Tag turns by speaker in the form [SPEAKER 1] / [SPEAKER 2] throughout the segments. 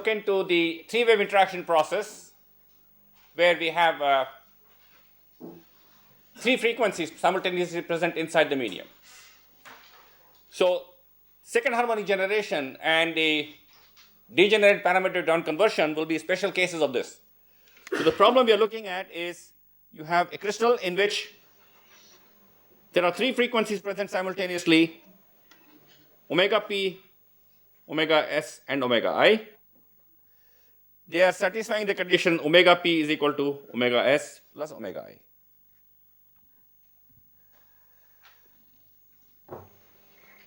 [SPEAKER 1] into the three-wave interaction process where we have three frequencies simultaneously present inside the medium. So second harmonic generation and the degenerate parametric down conversion will be special cases of this. So the problem we are looking at is you have a crystal in which there are three frequencies present simultaneously, omega p, omega s, and omega I. They are satisfying the condition omega p is equal to omega s plus omega I.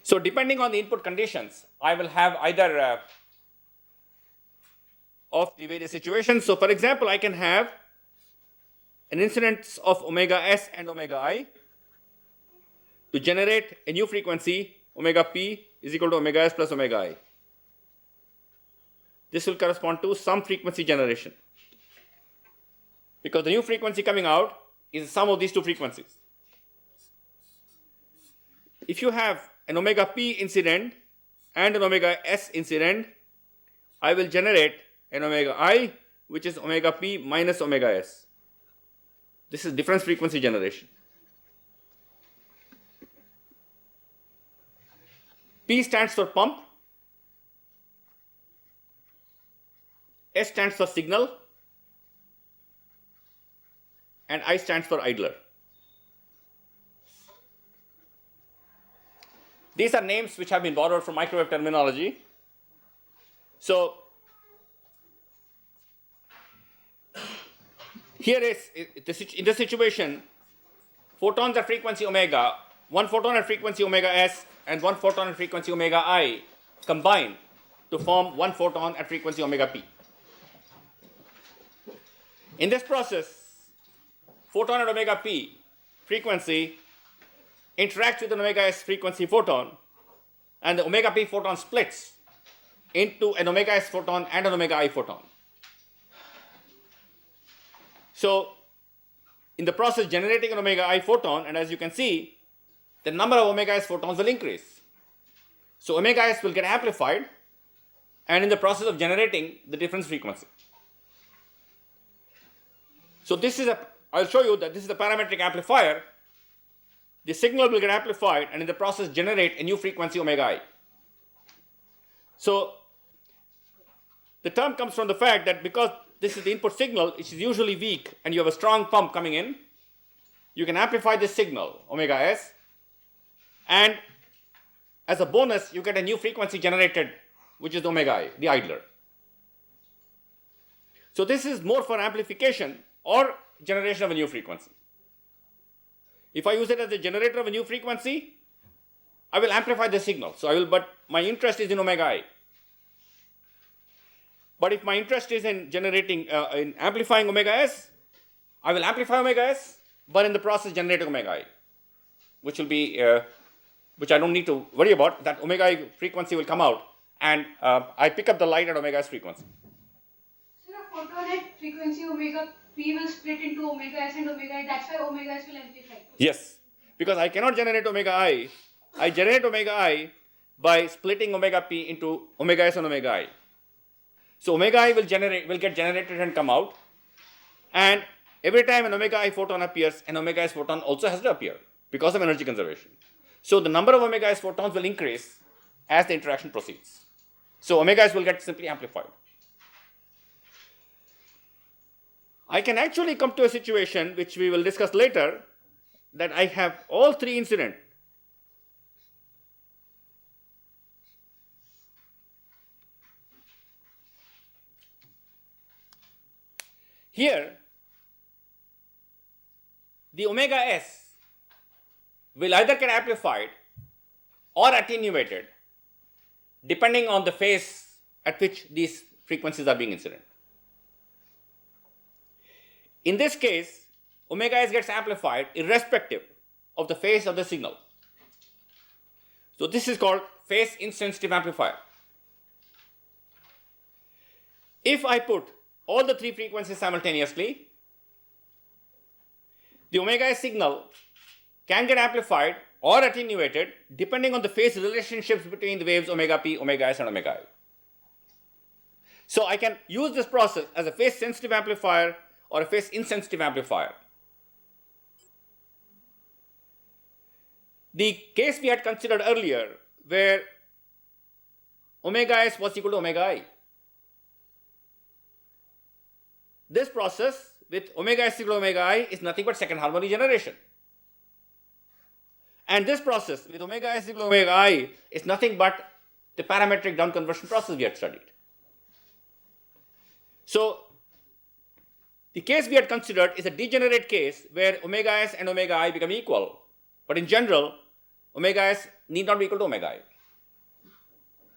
[SPEAKER 1] So depending on the input conditions, I will have either of the various situations. So for example, I can have an incidence of omega s and omega I to generate a new frequency, omega p is equal to omega s plus omega I. This will correspond to some frequency generation, because the new frequency coming out is the sum of these two frequencies. If you have an omega p incident and an omega s incident, I will generate an omega I, which is omega p minus omega s. This is difference frequency generation. P stands for pump, S stands for signal, and I stands for idler. These are names which have been borrowed from microwave terminology. So here is in this situation, photons at frequency omega, one photon at frequency omega s and one photon at frequency omega I combine to form one photon at frequency omega p. In this process, photon at omega p frequency interacts with an omega s frequency photon, and the omega p photon splits into an omega s photon and an omega I photon. So in the process generating an omega I photon, and as you can see, the number of omega s photons will increase. So omega s will get amplified, and in the process of generating the difference frequency. So this is I'll show you that this is a parametric amplifier. The signal will get amplified and in the process generate a new frequency omega I. So the term comes from the fact that because this is the input signal, which is usually weak, and you have a strong pump coming in, you can amplify this signal, omega s, and as a bonus, you get a new frequency generated, which is omega I, the idler. So this is more for amplification or generation of a new frequency. If I use it as a generator of a new frequency, I will amplify the signal. But my interest is in omega I. But if my interest is in generating, in amplifying omega s, I will amplify omega s, but in the process generate omega I, which will be, which I don't need to worry about. That omega I frequency will come out, and I pick up the light at omega s frequency.
[SPEAKER 2] So the photon at frequency omega p will split into omega s and omega I. That's why omega s will amplify.
[SPEAKER 1] Yes, because I cannot generate omega I. I generate omega I by splitting omega p into omega s and omega I. So omega I will get generated and come out, and every time an omega I photon appears, an omega s photon also has to appear because of energy conservation. So the number of omega s photons will increase as the interaction proceeds. So omega s will get simply amplified. I can actually come to a situation which we will discuss later, that I have all three incident. Here, the omega s will either get amplified or attenuated depending on the phase at which these frequencies are being incident. In this case, omega s gets amplified irrespective of the phase of the signal. So this is called phase insensitive amplifier. If I put all the three frequencies simultaneously, the omega s signal can get amplified or attenuated depending on the phase relationships between the waves omega p, omega s, and omega I. So I can use this process as a phase sensitive amplifier or a phase insensitive amplifier. The case we had considered earlier where omega s was equal to omega I. This process with omega s equal to omega I is nothing but second harmonic generation. And this process with omega s equal to omega I is nothing but the parametric down conversion process we had studied. So the case we had considered is a degenerate case where omega s and omega I become equal. But in general, omega s need not be equal to omega I.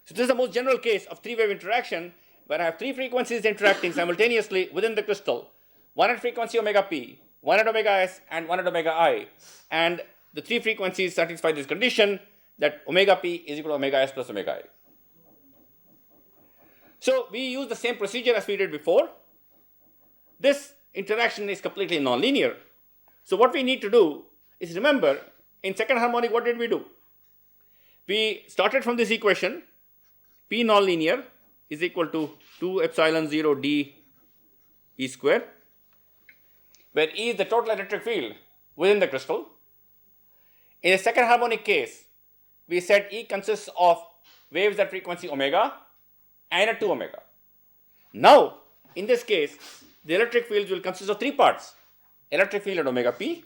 [SPEAKER 1] So this is the most general case of three-wave interaction where I have three frequencies interacting simultaneously within the crystal, one at frequency omega p, one at omega s, and one at omega I. And the three frequencies satisfy this condition that omega p is equal to omega s plus omega I. So we use the same procedure as we did before. This interaction is completely nonlinear. So what we need to do is remember, in second harmonic, what did we do? We started from this equation, P nonlinear is equal to 2 epsilon 0 d E square, where E is the total electric field within the crystal. In a second harmonic case, we said E consists of waves at frequency omega and at 2 omega. Now, in this case, the electric fields will consist of three parts: electric field at omega p,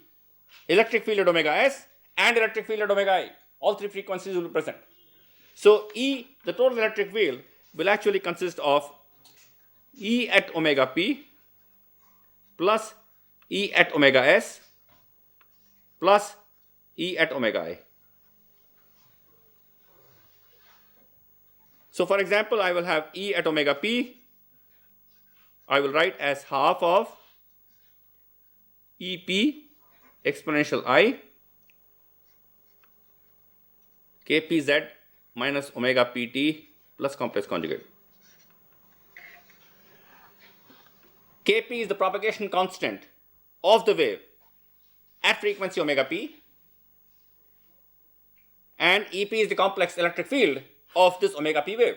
[SPEAKER 1] electric field at omega s, and electric field at omega I. All three frequencies will be present. So E, the total electric field, will actually consist of E at omega p plus E at omega s plus E at omega I. So for example, I will have E at omega p, I will write as half of EP exponential I kpz minus omega pt plus complex conjugate. Kp is the propagation constant of the wave at frequency omega p, and EP is the complex electric field of this omega p wave.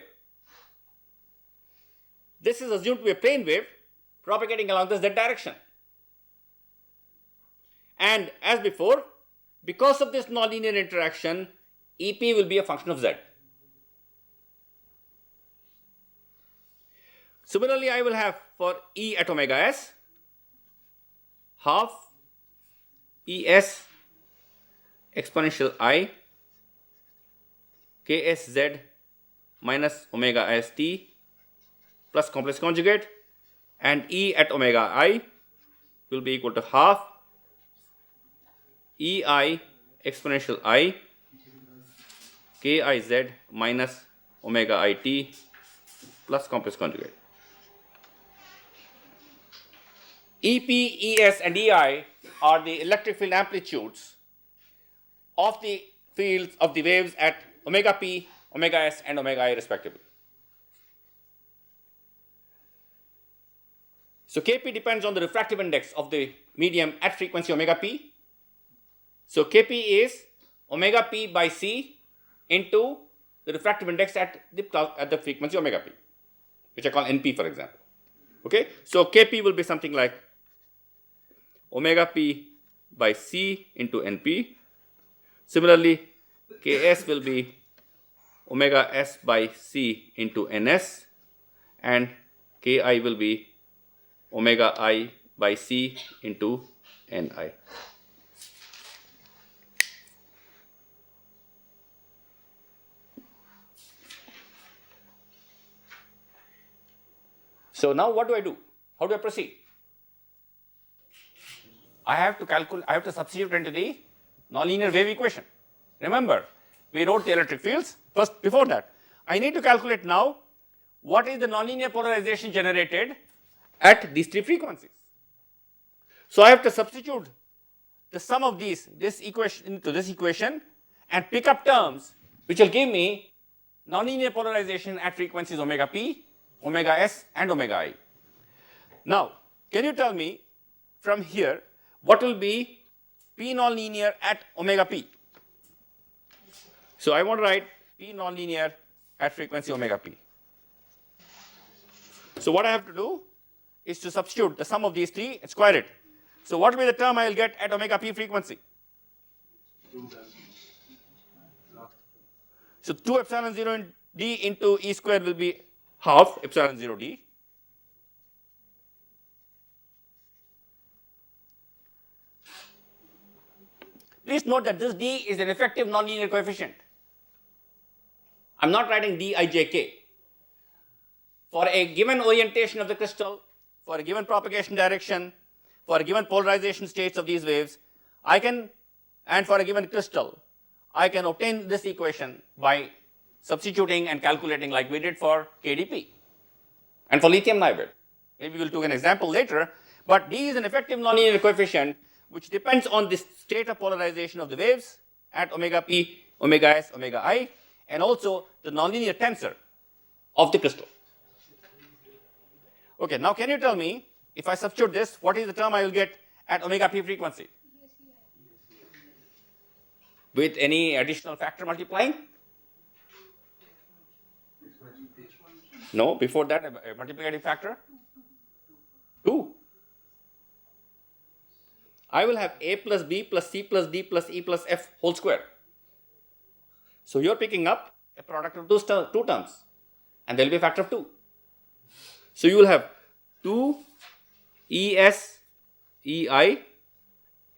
[SPEAKER 1] This is assumed to be a plane wave propagating along the z direction. And as before, because of this nonlinear interaction, EP will be a function of z. Similarly, I will have for E at omega s half Es exponential I ksz minus omega st plus complex conjugate, and E at omega I will be equal to half Ei exponential I kiz minus omega it plus complex conjugate. EP, Es, and Ei are the electric field amplitudes of the fields of the waves at omega p, omega s, and omega I respectively. So Kp depends on the refractive index of the medium at frequency omega p. So Kp is omega p by c into the refractive index at the frequency omega p, which I call Np, for example. Okay, so Kp will be something like omega p by c into Np. Similarly, Ks will be omega s by c into Ns, and Ki will be omega I by c into Ni. So now what do I do? How do I proceed? I have to substitute into the nonlinear wave equation. Remember, we wrote the electric fields first. Before that, I need to calculate now what is the nonlinear polarization generated at these three frequencies. So I have to substitute the sum of this equation into this equation and pick up terms which will give me nonlinear polarization at frequencies omega p, omega s, and omega I. Now, can you tell me from here what will be P nonlinear at omega p? So I want to write P nonlinear at frequency omega p. So what I have to do is to substitute the sum of these three and square it. So what will be the term I will get at omega p frequency? So 2 epsilon 0 d into E square will be half epsilon 0 d. Please note that this d is an effective nonlinear coefficient. I'm not writing dijk. For a given orientation of the crystal, for a given propagation direction, for a given polarization states of these waves, I can, and for a given crystal, I can obtain this equation by substituting and calculating like we did for KDP and for lithium niobate. Maybe we'll do an example later, but D is an effective nonlinear coefficient which depends on the state of polarization of the waves at omega p, omega s, omega I, and also the nonlinear tensor of the crystal. Okay, now can you tell me, if I substitute this, what is the term I will get at omega p frequency? With any additional factor multiplying? No, before that, a multiplicative factor? 2. I will have a plus b plus c plus d plus e plus f whole square. So you're picking up a product of two terms, and there will be a factor of 2. So you will have 2 es ei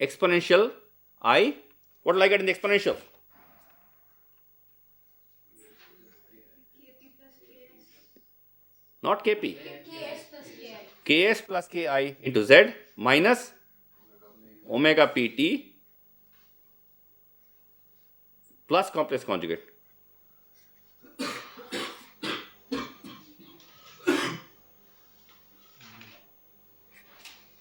[SPEAKER 1] exponential I. What will I get in the exponential? Not kp. Ks plus ki into z minus omega pt plus complex conjugate.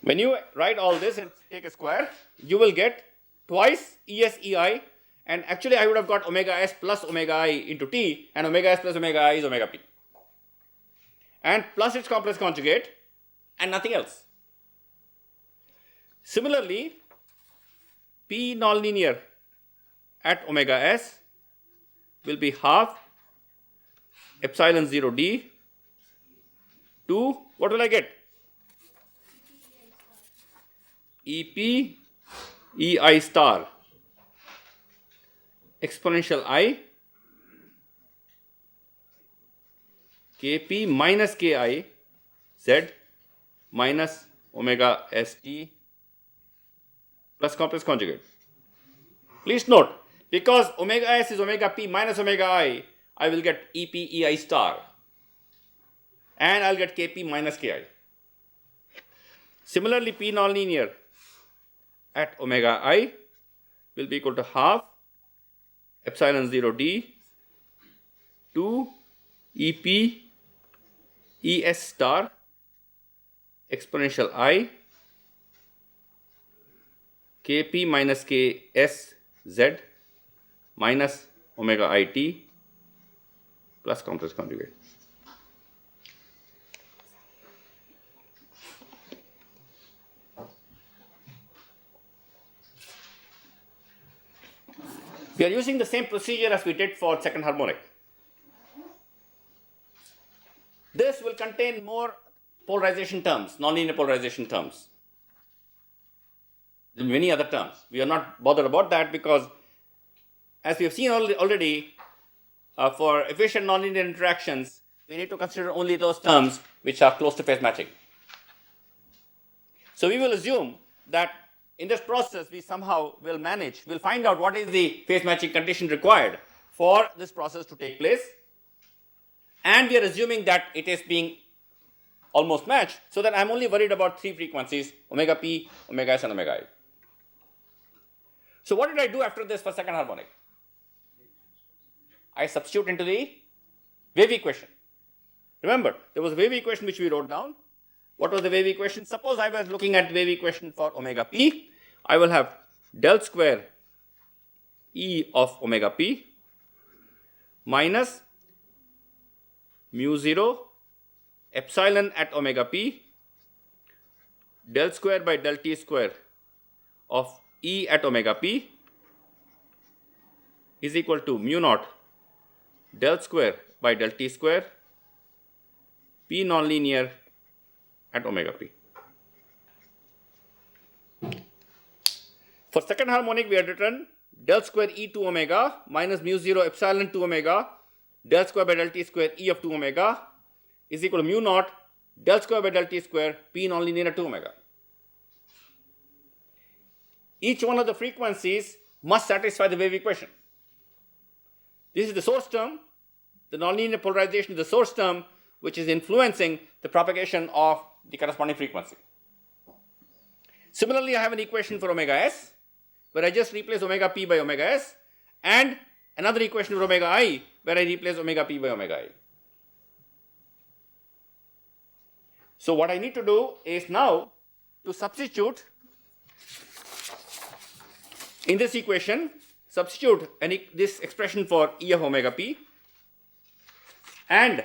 [SPEAKER 1] When you write all this and take a square, you will get twice es ei, and actually I would have got omega s plus omega I into t, and omega s plus omega I is omega p, and plus its complex conjugate and nothing else. Similarly, p nonlinear at omega s will be half epsilon 0 d to, what will I get? EP ei star exponential I kp minus ki z minus omega st plus complex conjugate. Please note, because omega s is omega p minus omega I will get EP ei star, and I'll get kp minus ki. Similarly, p nonlinear at omega I will be equal to half epsilon 0 d to EP es star exponential I kp minus ks z minus omega it plus complex conjugate. We are using the same procedure as we did for second harmonic. This will contain more polarization terms, nonlinear polarization terms. There are many other terms. We are not bothered about that because, as we have seen already, for efficient nonlinear interactions, we need to consider only those terms which are close to phase matching. So we will assume that in this process, we somehow will find out what is the phase matching condition required for this process to take place. And we are assuming that it is being almost matched, so that I'm only worried about 3 frequencies, omega p, omega s, and omega I. So what did I do after this for second harmonic? I substitute into the wave equation. Remember, there was a wave equation which we wrote down. What was the wave equation? Suppose I was looking at the wave equation for omega p. I will have del square E of omega p minus mu 0 epsilon at omega p del square by del t square of E at omega p is equal to mu naught del square by del t square P nonlinear at omega p. For second harmonic, we had written del square e 2 omega minus mu 0 epsilon 2 omega del square by del t square e of 2 omega is equal to mu naught del square by del t square p nonlinear at 2 omega. Each one of the frequencies must satisfy the wave equation. This is the source term, the nonlinear polarization is the source term, which is influencing the propagation of the corresponding frequency. Similarly, I have an equation for omega s, where I just replace omega p by omega s, and another equation for omega I, where I replace omega p by omega I. So what I need to do is now to substitute in this equation, substitute this expression for E of omega p and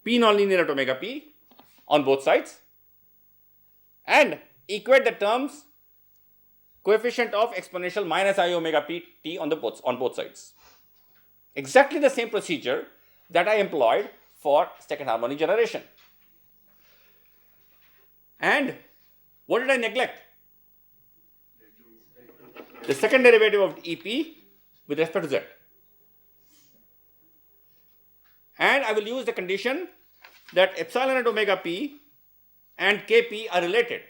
[SPEAKER 1] p nonlinear at omega p on both sides, and equate the terms coefficient of exponential minus I omega p t on both sides. Exactly the same procedure that I employed for second harmonic generation. And what did I neglect? The second derivative of EP with respect to z. And I will use the condition that epsilon at omega p and kp are related.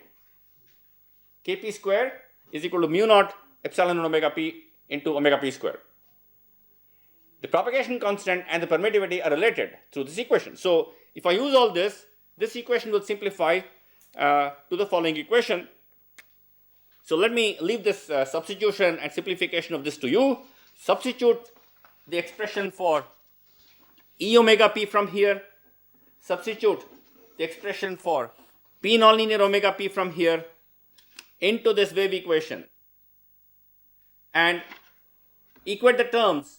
[SPEAKER 1] Kp square is equal to mu naught epsilon at omega p into omega p square. The propagation constant and the permittivity are related through this equation. So if I use all this, this equation will simplify to the following equation. So let me leave this substitution and simplification of this to you. Substitute the expression for E omega p from here. Substitute the expression for P nonlinear omega p from here into this wave equation. And equate the terms,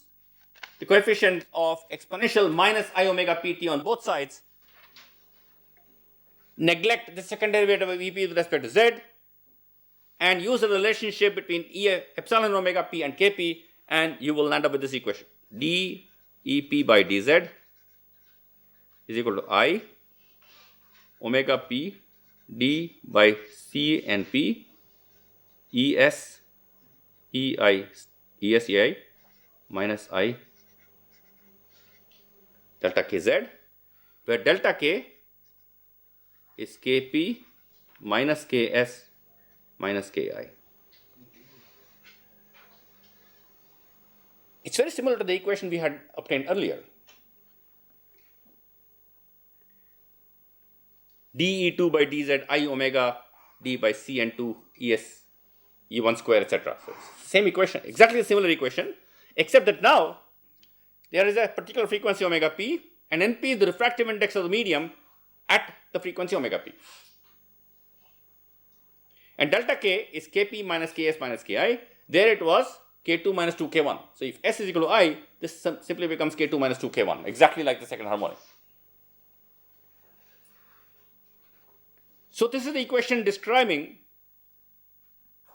[SPEAKER 1] the coefficient of exponential minus I omega pt on both sides. Neglect the second derivative of EP with respect to z, and use the relationship between epsilon omega p and kp, and you will end up with this equation. d ep by dz is equal to I omega p d by c and p es ei minus I delta kz, where delta k is kp minus ks minus ki. It's very similar to the equation we had obtained earlier. dE2 by dz I omega d by c and 2 es e1 square, etc. So same equation, exactly a similar equation, except that now there is a particular frequency omega p, and np is the refractive index of the medium at the frequency omega p. And delta k is kp minus ks minus ki. There it was k2 minus 2k1. So if s is equal to I, this simply becomes k2 minus 2k1, exactly like the second harmonic. So this is the equation describing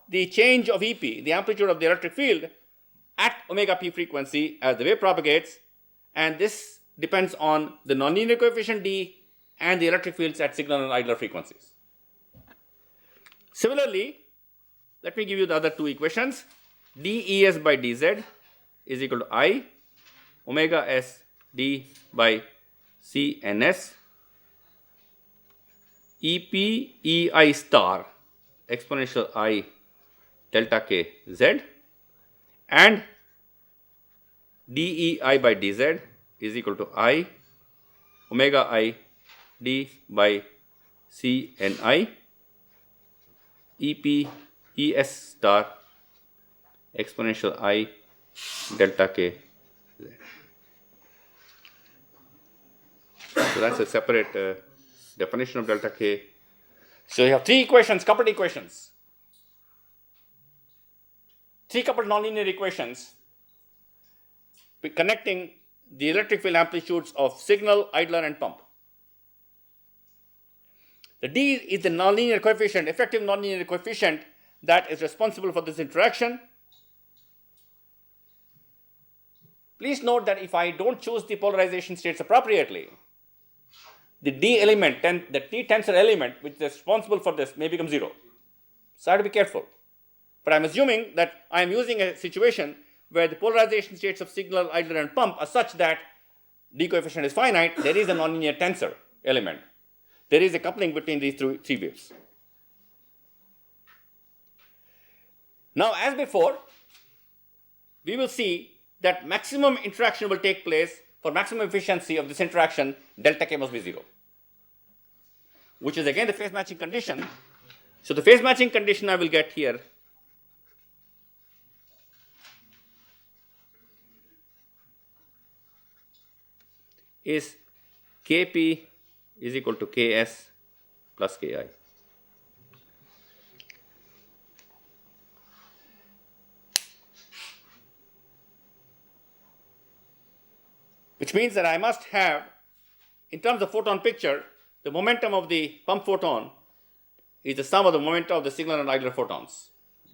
[SPEAKER 1] the change of EP, the amplitude of the electric field at omega p frequency as the wave propagates, and this depends on the nonlinear coefficient d and the electric fields at signal and idler frequencies. Similarly, let me give you the other two equations. des by dz is equal to I omega s d by c ns ep ei star exponential I delta k z, and dei by dz is equal to I omega I d by c ni ep es star exponential I delta k z. So that's a separate definition of delta k. So you have three equations, coupled equations, three coupled nonlinear equations connecting the electric field amplitudes of signal, idler, and pump. The d is the nonlinear coefficient, effective nonlinear coefficient that is responsible for this interaction. Please note that if I don't choose the polarization states appropriately, the D element, the T tensor element, which is responsible for this, may become 0. So I have to be careful. But I'm assuming that I'm using a situation where the polarization states of signal, idler, and pump are such that D coefficient is finite. There is a nonlinear tensor element. There is a coupling between these three waves. Now, as before, we will see that maximum interaction will take place. For maximum efficiency of this interaction, delta K must be 0, which is again the phase matching condition. So the phase matching condition I will get here is Kp is equal to Ks plus Ki. Which means that I must have, in terms of photon picture, the momentum of the pump photon is the sum of the momentum of the signal and idler photons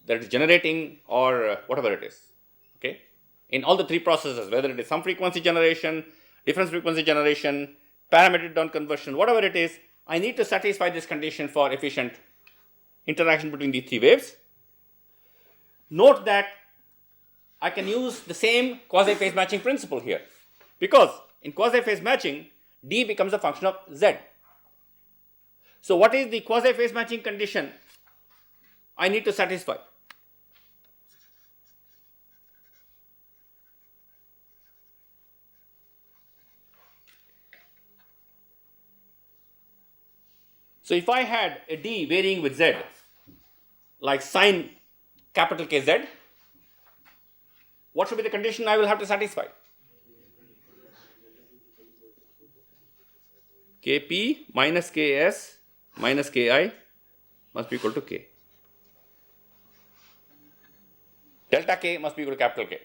[SPEAKER 1] that is generating or whatever it is. Okay? In all the three processes, whether it is some frequency generation, difference frequency generation, parametric down conversion, whatever it is, I need to satisfy this condition for efficient interaction between these three waves. Note that I can use the same quasi-phase matching principle here, because in quasi-phase matching, D becomes a function of Z. So what is the quasi-phase matching condition I need to satisfy? So if I had a D varying with Z, like sine capital Kz, what should be the condition I will have to satisfy? Kp minus Ks minus Ki must be equal to K. Delta K must be equal to capital K.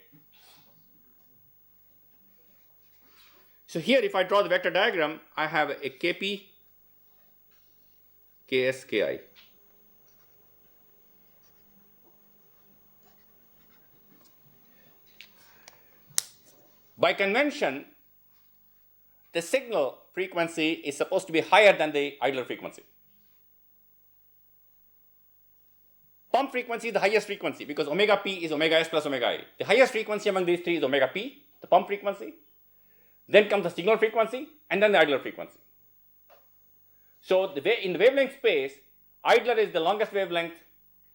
[SPEAKER 1] So here, if I draw the vector diagram, I have a Kp, Ks, Ki. By convention, the signal frequency is supposed to be higher than the idler frequency. Pump frequency is the highest frequency because omega p is omega s plus omega I. The highest frequency among these three is omega p, the pump frequency. Then comes the signal frequency and then the idler frequency. So in the wavelength space, idler is the longest wavelength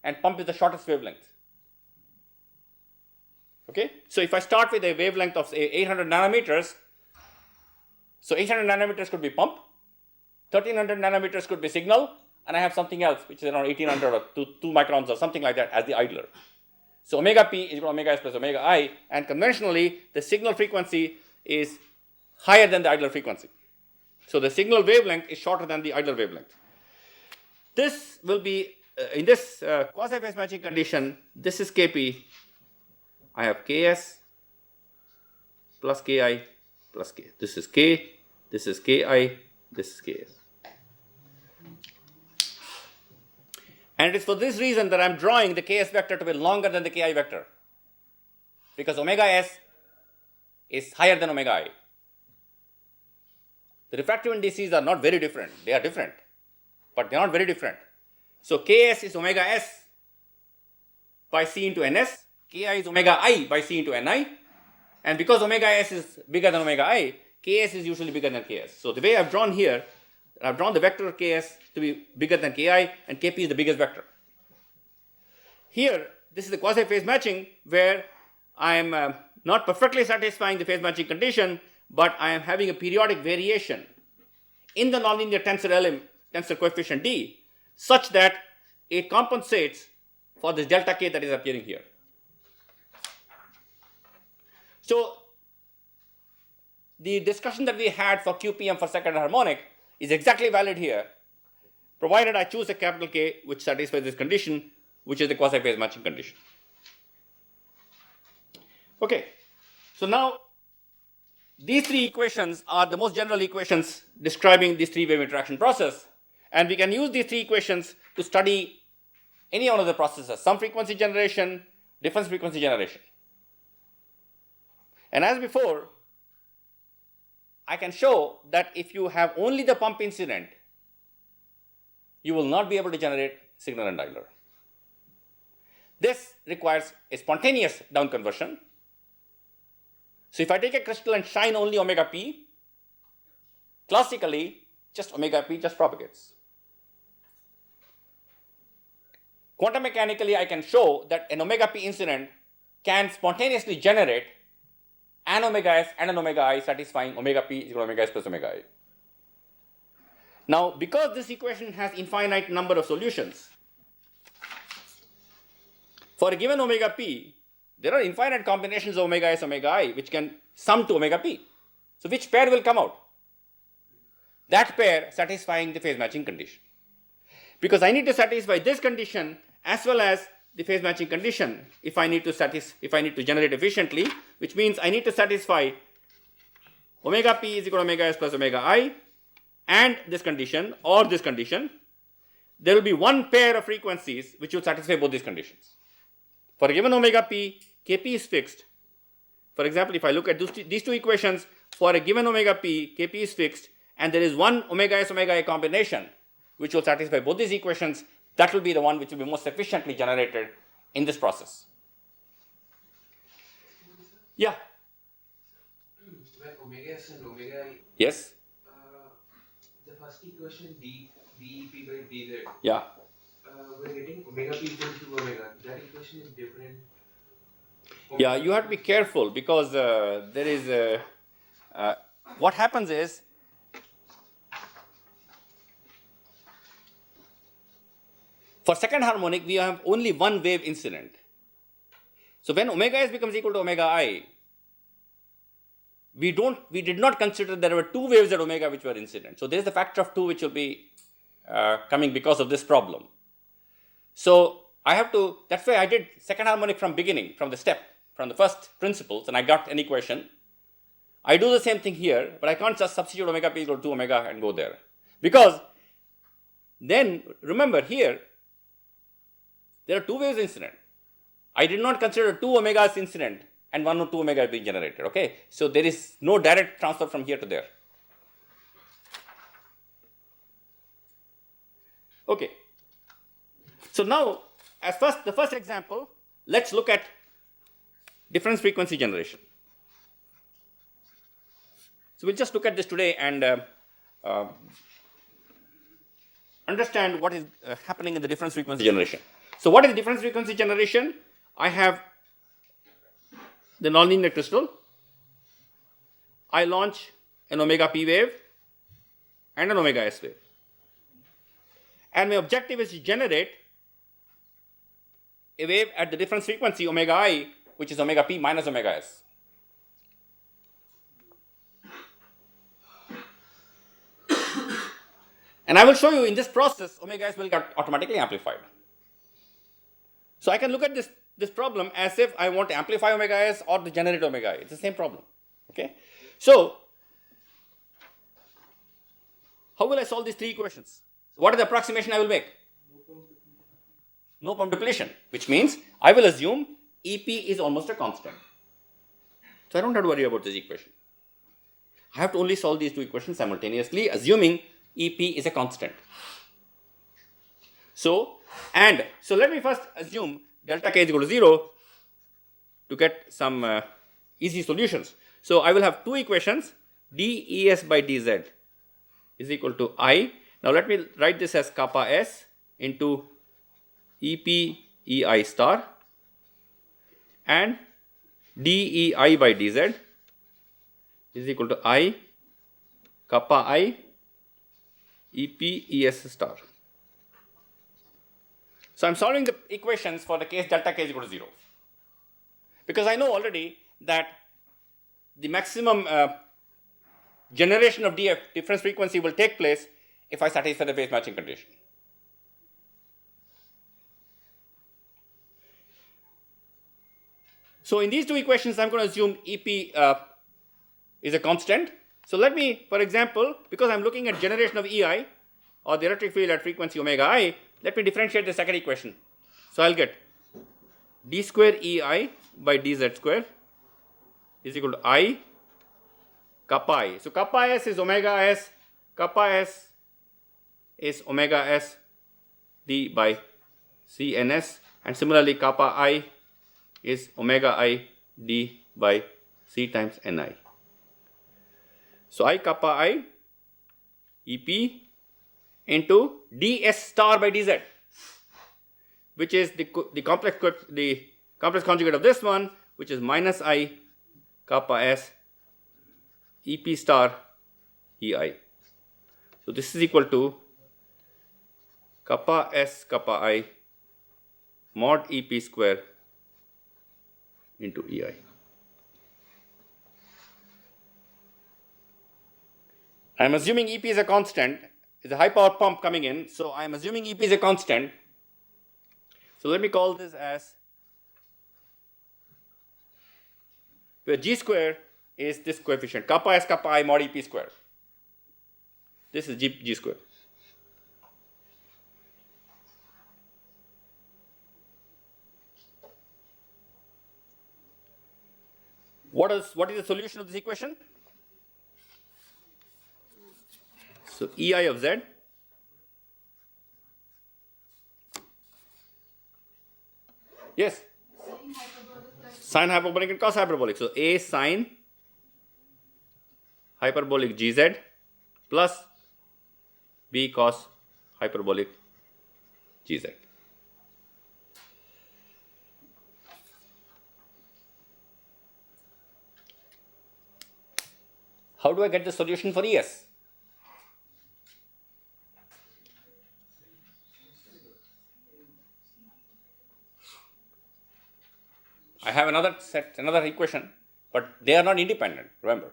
[SPEAKER 1] and pump is the shortest wavelength. Okay? So if I start with a wavelength of say 800 nanometers, so 800 nanometers could be pump, 1300 nanometers could be signal, and I have something else which is around 1800 or 2 microns or something like that as the idler. So omega p is equal to omega s plus omega I, and conventionally the signal frequency is higher than the idler frequency. So the signal wavelength is shorter than the idler wavelength. This will be, in this quasi-phase matching condition, this is Kp, I have Ks plus Ki plus K. This is K, this is Ki, this is Ks. And it is for this reason that I am drawing the Ks vector to be longer than the Ki vector, because omega s is higher than omega I. The refractive indices are not very different. They are different, but they are not very different. So Ks is omega s by C into Ns, Ki is omega I by C into Ni, and because omega s is bigger than omega I, Ks is usually bigger than Ks. So the way I've drawn here, I've drawn the vector Ks to be bigger than Ki, and Kp is the biggest vector. Here, this is the quasi-phase matching where I am not perfectly satisfying the phase matching condition, but I am having a periodic variation in the nonlinear tensor coefficient D, such that it compensates for this delta K that is appearing here. So the discussion that we had for QPM for second harmonic is exactly valid here, provided I choose a capital K which satisfies this condition, which is the quasi-phase matching condition. Okay, so now these three equations are the most general equations describing this three-wave interaction process, and we can use these three equations to study any one of the processes, some frequency generation, difference frequency generation. And as before, I can show that if you have only the pump incident, you will not be able to generate signal and dialer. This requires a spontaneous down conversion. So if I take a crystal and shine only omega p, classically, just omega p just propagates. Quantum mechanically, I can show that an omega p incident can spontaneously generate an omega s and an omega I satisfying omega p is equal to omega s plus omega I. Now, because this equation has infinite number of solutions, for a given omega p, there are infinite combinations of omega s, omega I, which can sum to omega p. So, which pair will come out? That pair satisfying the phase matching condition. Because I need to satisfy this condition as well as the phase matching condition if I need to generate efficiently, which means I need to satisfy omega p is equal to omega s plus omega I and this condition or this condition. There will be one pair of frequencies which will satisfy both these conditions. For a given omega p, Kp is fixed. For example, if I look at these two equations, for a given omega p, Kp is fixed, and there is one omega s omega I combination which will satisfy both these equations, that will be the one which will be most efficiently generated in this process. Yeah.
[SPEAKER 3] When omega s and omega I,
[SPEAKER 1] Yes.
[SPEAKER 3] the first equation dep by dz.
[SPEAKER 1] Yeah.
[SPEAKER 3] We're getting omega p equal to omega. That equation is different.
[SPEAKER 1] Yeah, you have to be careful because there is what happens is for second harmonic we have only one wave incident. So when omega s becomes equal to omega I, we did not consider there were two waves at omega which were incident. So there is the factor of 2 which will be coming because of this problem. So I have to, that's why I did second harmonic from beginning, from the first principles, and I got an equation. I do the same thing here, but I can't just substitute omega p equal to 2 omega and go there. Because then, remember here, there are two waves incident. I did not consider 2 omegas incident and 1 or 2 omega being generated, okay? So there is no direct transfer from here to there. Okay. So now, the first example, let's look at difference frequency generation. So we'll just look at this today and understand what is happening in the difference frequency generation. So what is difference frequency generation? I have the nonlinear crystal. I launch an omega p wave and an omega s wave. And my objective is to generate a wave at the difference frequency omega I, which is omega p minus omega s. And I will show you in this process, omega s will get automatically amplified. So I can look at this problem as if I want to amplify omega s or to generate omega I. It's the same problem. Okay. So how will I solve these three equations? What is the approximation I will make? No pump depletion, which means I will assume EP is almost a constant. So I don't have to worry about this equation. I have to only solve these two equations simultaneously, assuming EP is a constant. So let me first assume delta k is equal to 0 to get some easy solutions. So I will have two equations, dEs by dz is equal to I. Now let me write this as kappa s into EP EI star and dEi by dz is equal to I kappa I EP ES star. So I am solving the equations for the case delta k is equal to 0. Because I know already that the maximum generation of DF, difference frequency, will take place if I satisfy the phase matching condition. So in these two equations, I'm going to assume EP is a constant. So let me, for example, because I'm looking at generation of EI or the electric field at frequency omega I, let me differentiate the second equation. So I'll get d square EI by dz square is equal to I kappa I. So kappa S is omega S, kappa S is omega S d by Cns, and similarly kappa I is omega I d by C times Ni. So I kappa I Ep into ds star by dz, which is the complex conjugate of this one, which is minus I kappa S Ep star Ei. So this is equal to kappa S kappa I mod Ep square into Ei. I am assuming Ep is a constant. It's a high power pump coming in, so I am assuming Ep is a constant. So let me call this as, where G square is this coefficient, kappa S kappa I mod Ep square. This is G square. What is the solution of this equation? So Ei of z yes, sine hyperbolic and cos hyperbolic. So A sine hyperbolic Gz plus B cos hyperbolic Gz. How do I get the solution for ES? I have another equation, but they are not independent, remember.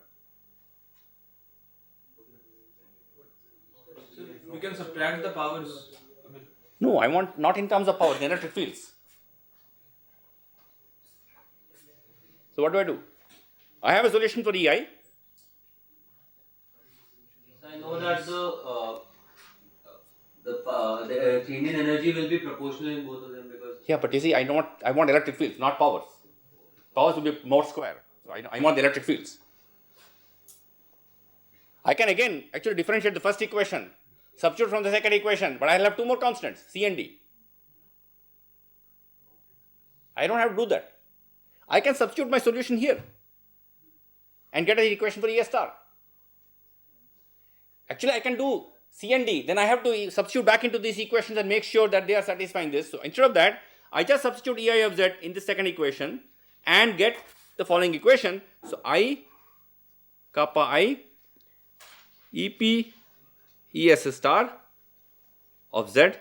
[SPEAKER 4] So we can subtract the powers.
[SPEAKER 1] No, I want not in terms of power, the electric fields. So what do? I have a solution for Ei.
[SPEAKER 4] I know that the change in energy will be proportional in both of them because.
[SPEAKER 1] Yeah, but you see, I want electric fields, not powers. Powers will be more square. So I want the electric fields. I can again actually differentiate the first equation, substitute from the second equation, but I'll have two more constants, C and D. I don't have to do that. I can substitute my solution here and get an equation for ES star. Actually, I can do C and D, then I have to substitute back into these equations and make sure that they are satisfying this. So instead of that, I just substitute Ei of z in the second equation and get the following equation. So I kappa I Ep Es star of z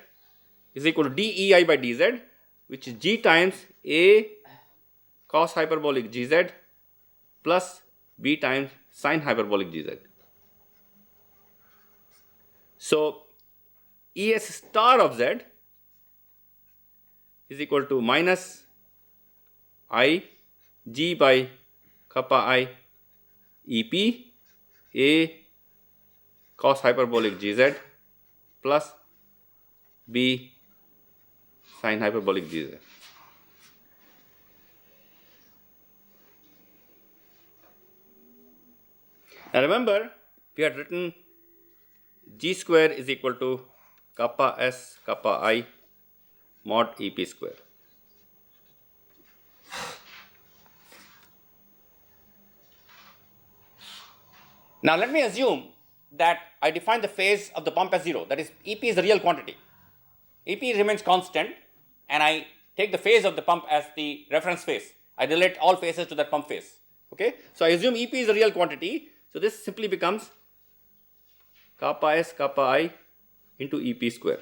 [SPEAKER 1] is equal to dEi by dz, which is G times A cos hyperbolic Gz plus B times sine hyperbolic Gz. So Es star of z is equal to minus I G by kappa I Ep A cos hyperbolic Gz plus B sine hyperbolic Gz. Now remember, we had written G square is equal to kappa S kappa I mod Ep square. Now let me assume that I define the phase of the pump as 0, that is Ep is the real quantity. Ep remains constant and I take the phase of the pump as the reference phase. I relate all phases to that pump phase. Okay? So I assume Ep is the real quantity. So this simply becomes kappa S kappa I into Ep square.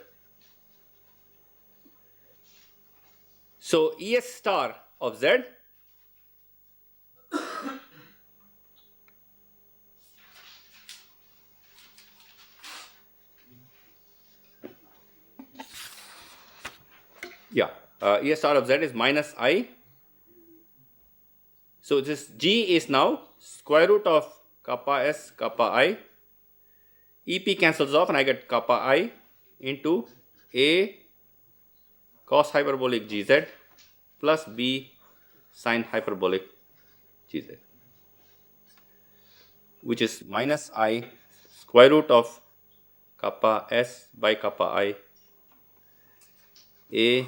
[SPEAKER 1] So Es star of z Es star of z is minus I. So this G is now square root of kappa S kappa I. Ep cancels off and I get kappa I into A cos hyperbolic Gz plus B sine hyperbolic Gz. which is minus I square root of kappa S by kappa I A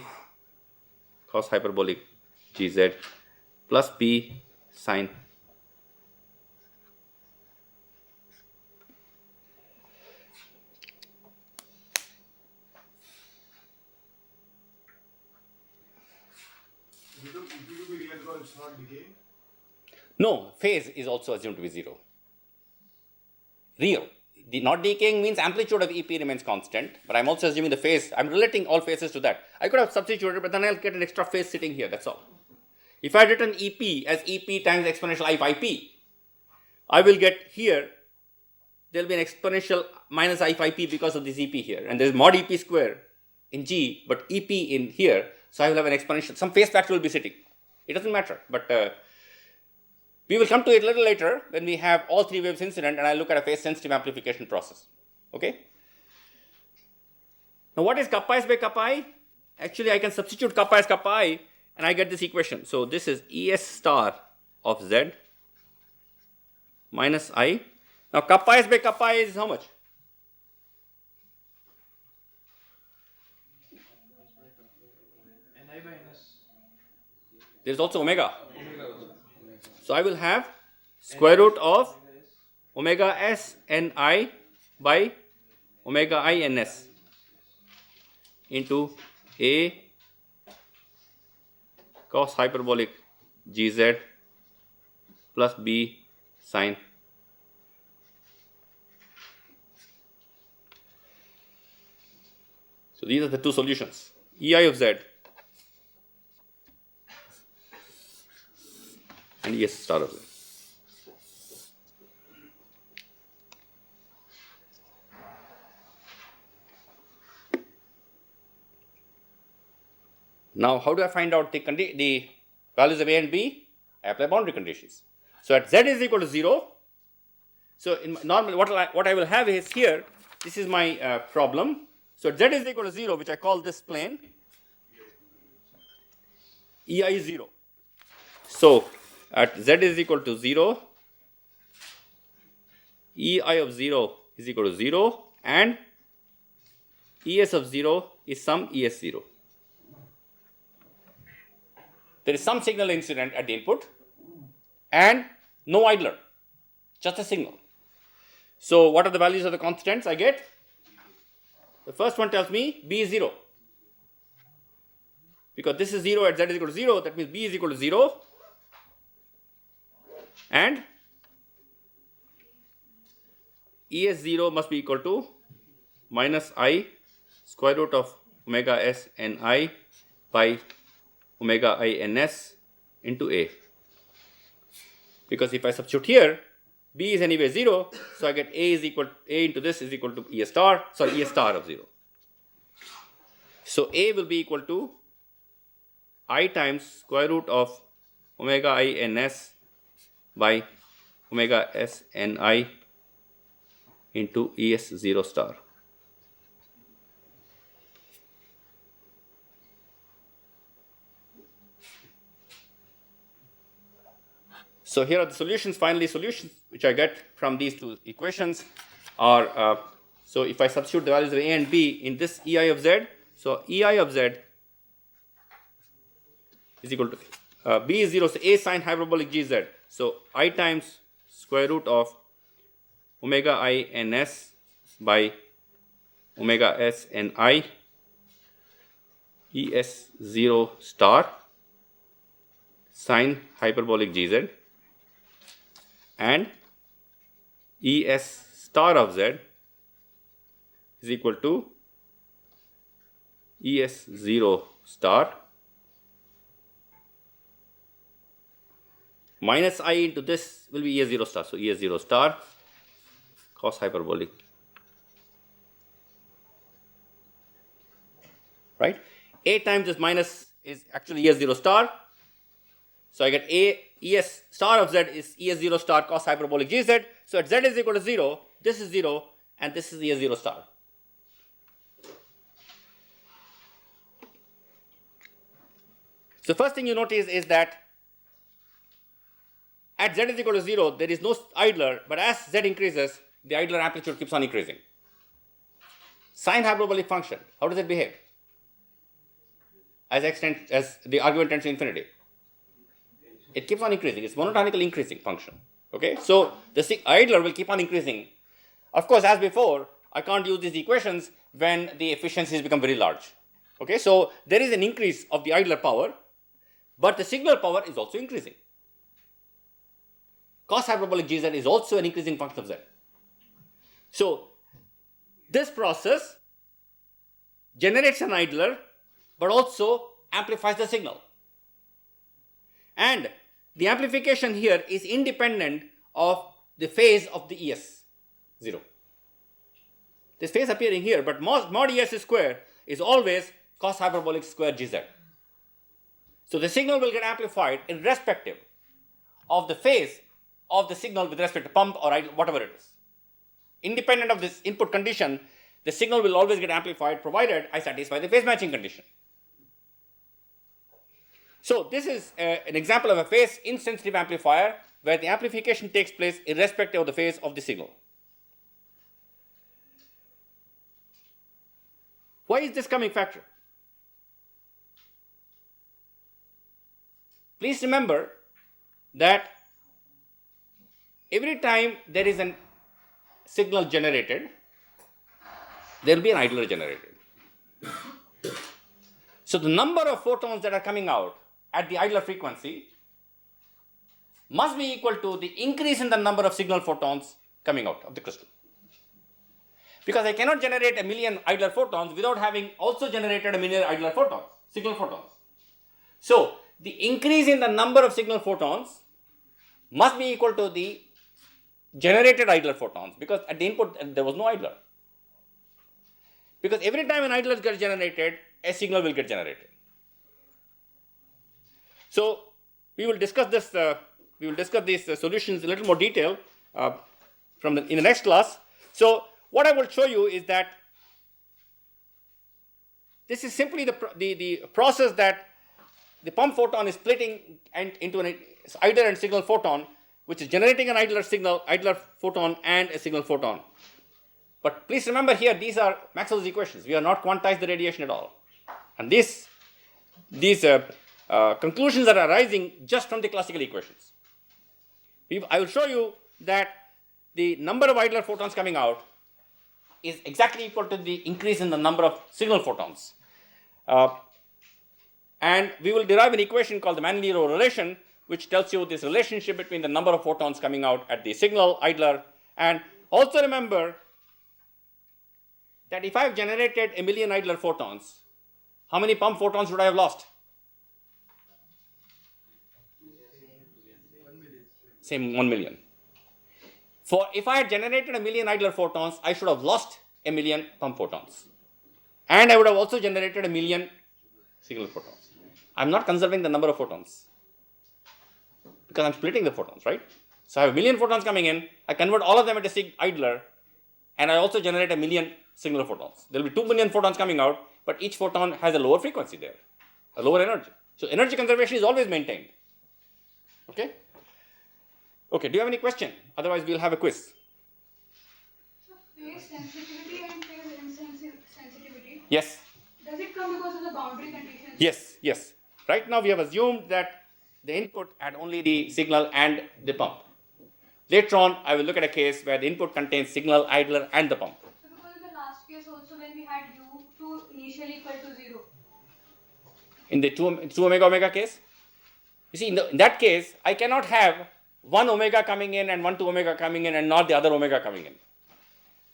[SPEAKER 1] cos hyperbolic gz plus B sine. No, phase is also assumed to be 0. Real. The not decaying means amplitude of EP remains constant, but I'm also assuming the phase, I'm relating all phases to that. I could have substituted, but then I'll get an extra phase sitting here, that's all. If I had written EP as EP times exponential I phi p, I will get here, there will be an exponential minus I phi p because of this EP here, and there is mod EP square in G, but EP in here, so I will have an exponential, some phase factor will be sitting. It doesn't matter, but we will come to it a little later when we have all three waves incident and I look at a phase sensitive amplification process. Okay? Now what is kappa S by kappa I? Actually I can substitute kappa as kappa I and I get this equation. So this is ES star of Z minus I. Now kappa S by kappa I is how much?
[SPEAKER 3] Ni by ns.
[SPEAKER 1] There is also omega. So I will have square root of omega S Ni by omega I Ns into A cos hyperbolic Gz plus B sine. So these are the two solutions. EI of Z and ES star of Z. Now, how do I find out the values of A and B? I apply boundary conditions. So at Z is equal to 0. So in normally what I will have is here, this is my problem. So at Z is equal to 0, which I call this plane, EI is 0. So at Z is equal to 0, EI of 0 is equal to 0 and ES of 0 is some ES0. There is some signal incident at the input and no idler, just a signal. So what are the values of the constants I get? The first one tells me B is 0. Because this is 0 at Z is equal to 0, that means B is equal to 0. And ES0 must be equal to minus I square root of omega S Ni by omega I Ns into A. Because if I substitute here, B is anyway 0, so I get A into this is equal to ES star of 0. So A will be equal to I times square root of omega I Ns by omega S Ni into ES0 star. So here are the solutions, finally solutions which I get from these two equations are, so if I substitute the values of A and B in this EI of Z, so EI of Z is equal to, B is 0, so A sine hyperbolic Gz. So I times square root of omega I Ns by omega S Ni ES0 star sine hyperbolic Gz and ES star of Z is equal to ES0 star minus I into this will be ES0 star. So ES0 star cos hyperbolic, right? A times this minus is actually ES0 star. So I get ES star of Z is ES0 star cos hyperbolic Gz. So at Z is equal to 0, this is 0 and this is ES0 star. So first thing you notice is that at z is equal to 0, there is no idler, but as z increases, the idler amplitude keeps on increasing. Sine hyperbolic function, how does it behave? As the argument tends to infinity. It keeps on increasing. It's monotonically increasing function. Okay, so the idler will keep on increasing. Of course, as before, I can't use these equations when the efficiencies become very large. Okay, so there is an increase of the idler power, but the signal power is also increasing. Cos hyperbolic Gz is also an increasing function of z. So this process generates an idler, but also amplifies the signal. And the amplification here is independent of the phase of the ES 0. This phase appearing here, but mod ES square is always cos hyperbolic square Gz. So the signal will get amplified irrespective of the phase of the signal with respect to pump or idle, whatever it is. Independent of this input condition, the signal will always get amplified provided I satisfy the phase matching condition. So this is an example of a phase insensitive amplifier where the amplification takes place irrespective of the phase of the signal. Why is this coming factor? Please remember that every time there is a signal generated, there will be an idler generated. So the number of photons that are coming out at the idler frequency must be equal to the increase in the number of signal photons coming out of the crystal. Because I cannot generate a million idler photons without having also generated a million idler photons, signal photons. So the increase in the number of signal photons must be equal to the generated idler photons, because at the input there was no idler. Because every time an idler gets generated, a signal will get generated. So we will discuss this. We will discuss these solutions in a little more detail in the next class. So what I will show you is that this is simply the process that the pump photon is splitting into an idler and signal photon, which is generating an idler photon and a signal photon. But please remember here, these are Maxwell's equations. We have not quantized the radiation at all. And these conclusions are arising just from the classical equations. I will show you that the number of idler photons coming out is exactly equal to the increase in the number of signal photons. And we will derive an equation called the Manlio Relation, which tells you this relationship between the number of photons coming out at the signal idler. And also remember that if I have generated a million idler photons, how many pump photons would I have lost? Same 1 million. For if I had generated a million idler photons, I should have lost a million pump photons. And I would have also generated a million signal photons. I'm not conserving the number of photons because I'm splitting the photons, right? So I have a million photons coming in, I convert all of them into idler, and I also generate a million signal photons. There will be 2 million photons coming out, but each photon has a lower frequency there, a lower energy. So energy conservation is always maintained. Okay? Okay, do you have any question? Otherwise, we'll have a quiz.
[SPEAKER 2] So phase sensitivity and phase insensitivity.
[SPEAKER 1] Yes.
[SPEAKER 2] Does it come because of the boundary conditions?
[SPEAKER 1] Yes, yes. Right now, we have assumed that the input had only the signal and the pump. Later on, I will look at a case where the input contains signal, idler, and the pump.
[SPEAKER 2] So because in the last case also when we had U2 initially equal to 0.
[SPEAKER 1] In the 2 omega case, you see, in that case, I cannot have one omega coming in and 2 omega coming in and not the other omega coming in.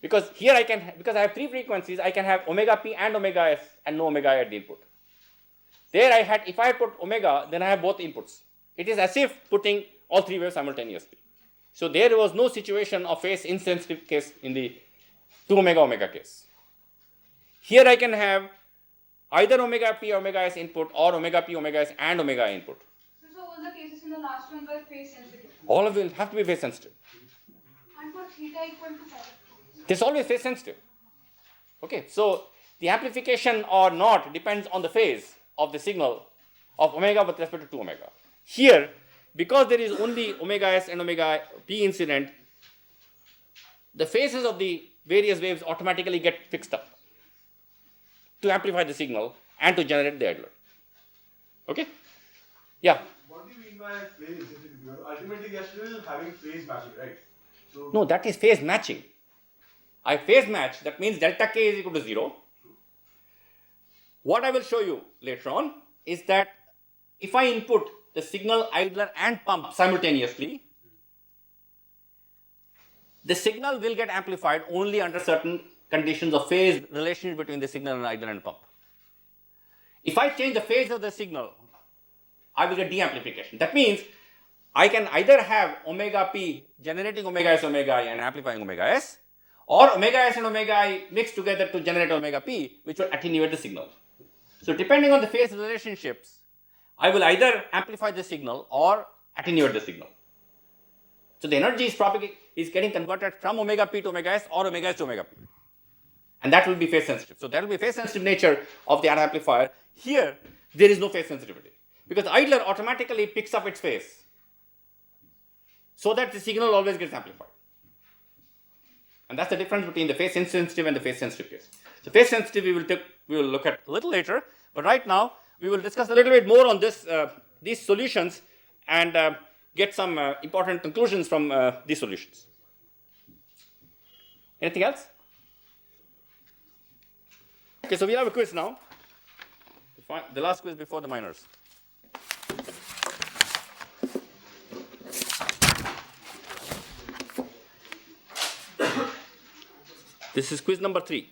[SPEAKER 1] Because here because I have 3 frequencies, I can have omega p and omega s and no omega at the input. There if I put omega, then I have both inputs. It is as if putting all 3 waves simultaneously. So there was no situation of phase insensitive case in the 2 omega case. Here I can have either omega p omega s input or omega p omega s and omega input.
[SPEAKER 2] So all the cases in the last one were phase sensitive.
[SPEAKER 1] All of them have to be phase sensitive.
[SPEAKER 2] And for theta equal to 5.
[SPEAKER 1] This is always phase sensitive. Okay, so the amplification or not depends on the phase of the signal of omega with respect to 2 omega. Here, because there is only omega s and omega p incident, the phases of the various waves automatically get fixed up to amplify the signal and to generate the idler. Okay? Yeah?
[SPEAKER 5] What do you mean by phase insensitivity? Because ultimately, they are still having phase matching, right? So
[SPEAKER 1] No, that is phase matching. I phase match, that means delta k is equal to 0. What I will show you later on is that if I input the signal, idler and pump simultaneously, the signal will get amplified only under certain conditions of phase relation between the signal and idler and pump. If I change the phase of the signal, I will get de-amplification. That means I can either have omega p generating omega s, omega I and amplifying omega s, or omega s and omega I mixed together to generate omega p, which will attenuate the signal. So depending on the phase relationships, I will either amplify the signal or attenuate the signal. So the energy is getting converted from omega p to omega s or omega s to omega p. And that will be phase sensitive. So that will be phase sensitive nature of the amplifier. Here, there is no phase sensitivity because the idler automatically picks up its phase so that the signal always gets amplified. And that's the difference between the phase insensitive and the phase sensitive case. So phase sensitive we will look at a little later, but right now we will discuss a little bit more on these solutions and get some important conclusions from these solutions. Anything else? Okay, so we have a quiz now. The last quiz before the minors. This is quiz number 3.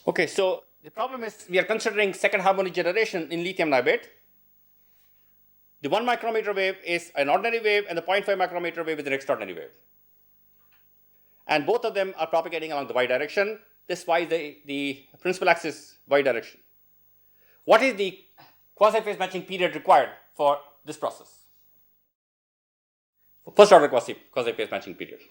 [SPEAKER 1] Okay, so the problem is we are considering second harmonic generation in lithium niobate. The 1 micrometer wave is an ordinary wave and the 0.5 micrometer wave is an extraordinary wave. And both of them are propagating along the y direction. This y is the principal axis y direction. What is the quasi-phase matching period required for this process? First order quasi-phase matching period.